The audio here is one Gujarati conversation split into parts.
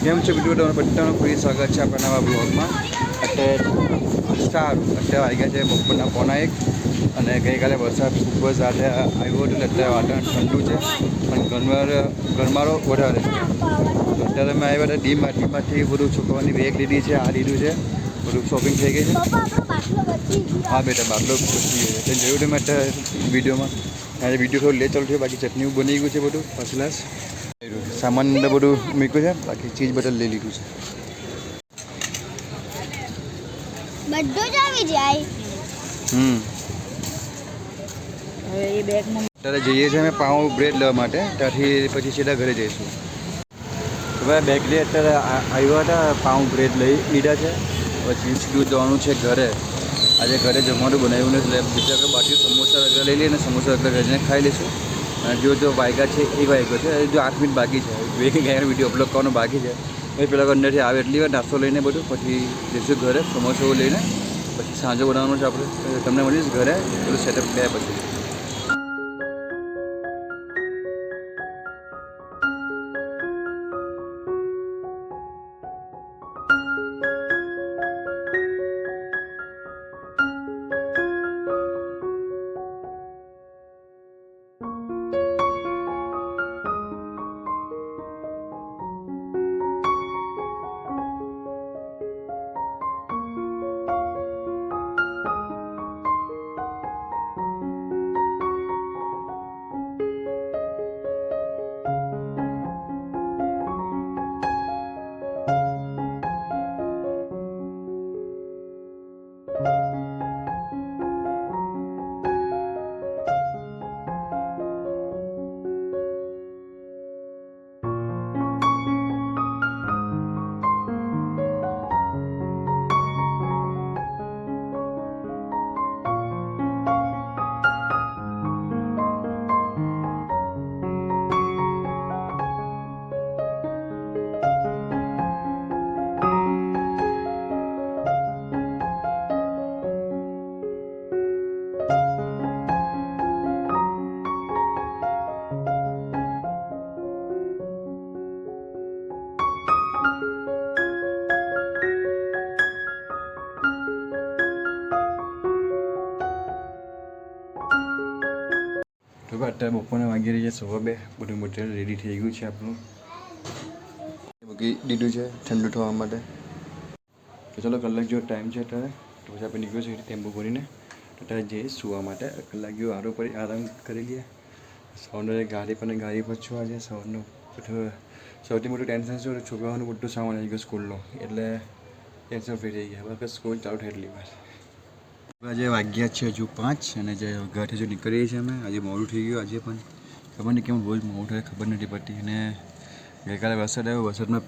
કેમ છે વિડીયો તમારા બધાનું ફરી સ્વાગત છે આપણા નવા બ્લોગમાં. અત્યારે સારું અત્યારે આવી ગયા છે બપોરના 1:45 અને ગઈકાલે વરસાદ ખૂબ જ સાથે આવ્યો હતો એટલે અત્યારે વાતાવરણ ઠંડુ છે પણ ગરમારો વધારે છે. અત્યારે અમે આવ્યા હતા ડીમાર્ટમાંથી બધું છોકરાઓની બેગ લીધી છે, આ લીધું છે, બધું શોપિંગ થઈ ગઈ છે. હા બેટા બાટલો બચી ગયો છે જોયું તમે અત્યારે વિડીયોમાં. આજે વિડીયો થોડું લે ચાલુ થયું, બાકી ચટણી બની ગયું છે બધું ફર્સ્ટ ક્લાસ. સામાન અંદર બધું મૂક્યું છે, બાકી ચીજ બધું લઈ લીધું છે. બધું જ આવી જાય. હવે એ બેગમાં અત્યારે જઈએ છીએ અમે પાઉં બ્રેડ લેવા માટે, ત્યાંથી પછી સીધા ઘરે જઈશું. હવે બેગ લઈ અત્યારે આવ્યા હતા, પાઉં બ્રેડ લઈ લીધા છે, પછી સીધું જવાનું છે ઘરે. આજે ઘરે જમવાનું બનાવ્યું નથી એટલે બીજા બાકી સમોસા વગેરે લઈ લઈએ અને સમોસા વગેરે ઘરે ખાઈ લઈશું. અને જો વાગ્યા છે 1 વાગ્યો છે, જો 8 મિનિટ બાકી છે, એક વિડીયો અપલોડ કરવાનો બાકી છે. પછી પેલા અંદરથી આવે એટલી વાર નાસ્તો લઈને બધું પછી જઈશું ઘરે સમોસાઓ લઈને. પછી સાંજે બનાવવાનું છે આપણે, તમને મળીશ ઘરે બધું સેટઅપ કર્યા પછી. તો અત્યારે બપોરના વાગી રહી છે 2:15, બધું મટીરિયલ રેડી થઈ ગયું છે આપણું, મૂકી દીધું છે ઠંડુ થવા માટે. તો ચાલો કલાક જેવો ટાઈમ છે અત્યારે, તો પછી આપણે નીકળ્યું છે ટેમ્પો ભરીને. તો અત્યારે જઈએ સુવા માટે, કલાક જેવો આરામ કરી લઈએ. સવારે ગાડી પર છું. આજે સવારનું સૌથી મોટું ટેન્શન શું છોકરાઓનું બધું સામાન આવી ગયું સ્કૂલનું, એટલે ટેન્શન ફ્રી થઈ ગયા. બસ સ્કૂલ ચાલુ થાય એટલી વાર. આજે વાગ્યા છે હજુ 5 અને જે ઘરથી જો નીકળીએ છીએ અમે. આજે મોડું થઈ ગયું, આજે પણ ખબર નહીં કેમ રોજ મોડું થાય ખબર નથી પડતી. અને ગઈકાલે વરસાદ આવ્યો, વરસાદમાં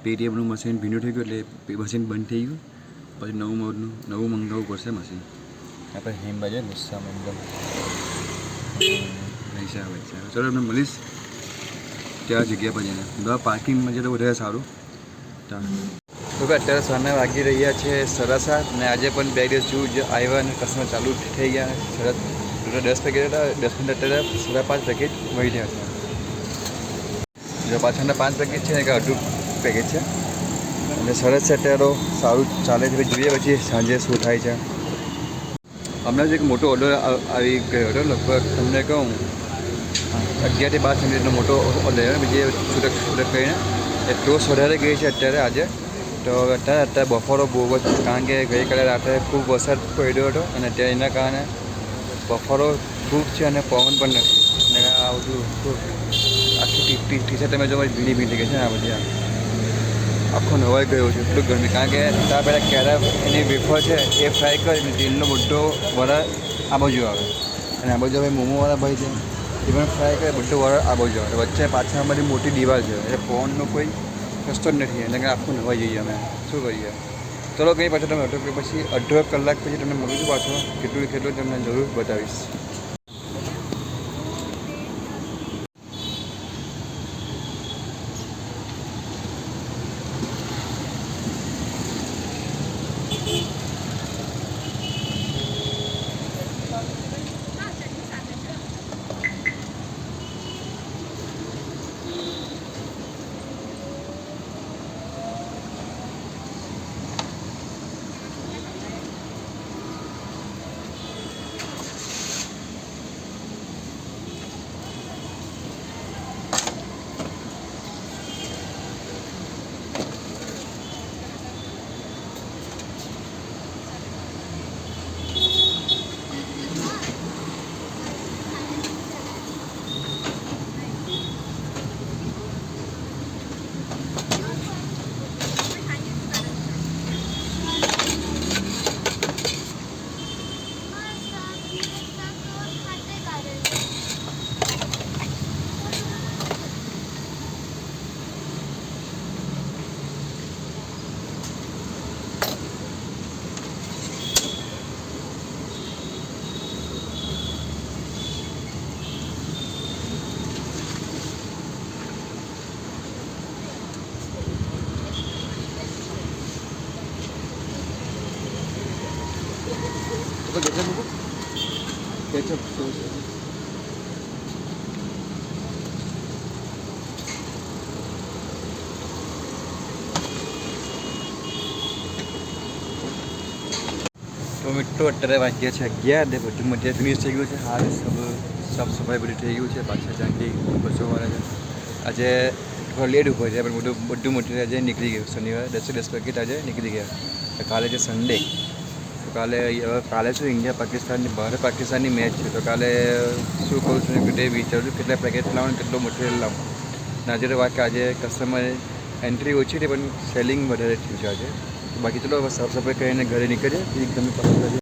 પેટીએમનું મશીન ભીનું થઈ ગયું એટલે મશીન બંધ થઈ ગયું. પછી નવું મંગાવવું પડશે મશીન. આપણે હિમબાજે ગુસ્સામાં એકદમ પૈસા આવે છે. ચલો તમને મળીશ ત્યાં જગ્યા પર જઈને. પાર્કિંગમાં જઈએ તો વધારે સારું. તો અત્યારે સામે વાગી રહ્યા છે 7:30 અને આજે પણ 2 દિવસ જેવું આવ્યા અને કસ્ટમર ચાલુ થઈ ગયા. 10 પેકેટ હતા, 10 મિનિટ અત્યારે 5.5 પેકેટ મળી રહ્યા છે. જો પાછળના 5 પેકેટ છે ને કે અડધું પેકેટ છે અને સરસ છે. અત્યારે સારું ચાલે છે. જોઈએ પછી સાંજે શું થાય છે. હમણાં જ એક મોટો ઓર્ડર આવી ગયો હતો, લગભગ તમને કહું 11 થી 12 મિનિટનો મોટો ઓર્ડર. બીજી છૂટક કરીને એ ટોસ વધારે ગઈ છે અત્યારે આજે. તો અત્યારે બફારો બહુ જ, કારણ કે ગઈકાલે રાત્રે ખૂબ વરસાદ પડ્યો હતો અને ત્યાં એના કારણે બફારો ખૂબ છે અને પવન પણ નથી. અને આ બધું આખી ટી-શર્ટ તમે જો ભીની થઈ ગઈ છે ને, આ બધી આખો નવાઈ ગયો છે એટલું ગરમી. કારણ કે ત્યાં પહેલાં કેરા એની વેફર છે એ ફ્રાય કરીને તેલનો મોટો વડા આ બાજુ આવે અને આ બાજુ હવે મોમોવાળા ભાઈ છે એ પણ ફ્રાય કરે, બધો વડા આ બાજુ આવે. વચ્ચે પાછળ અમારી મોટી દિવાલ છે એટલે પવનનો કોઈ રસ્તો જ નથી. એટલે કે આખું નવાઈ જઈએ અમે, શું કરીએ. ચલો કંઈ પાછો તમે અડધો કલાક પછી તમને મળું છું પાછો. કેટલું તમને જરૂર બતાવીશ. તો કેચઅપ મૂકો કેચઅપ સોસ તો મિત્રો અત્યારે વાગ્યા છે 11 ને બધું મટીરિયલ ફિનિશ થઈ ગયું છે. હાલ સાફ સફાઈ બધી થઈ ગયું છે. પાછળ જાંકી બસો વાળા છે. આજે થોડા લેટ ઉપર છે પણ બધું મટીરિયલ આજે નીકળી ગયું. શનિવારે 10 વાગે આજે નીકળી ગયા. તો કાલે છે સન્ડે. તો કાલે શું ઇન્ડિયા પાકિસ્તાનની મેચ છે. તો કાલે શું કરું છું કે વિચારું છું કેટલા પેકેટ લાવવાનું કેટલું મટીરિયલ લાવું. અને આજે તો વાત કે આજે કસ્ટમર એન્ટ્રી ઓછી હતી પણ સેલિંગ વધારે થયું છે આજે. બાકી ચલો સાફ સફાઈ કરીને ઘરે નીકળીએ. તમે પાછળ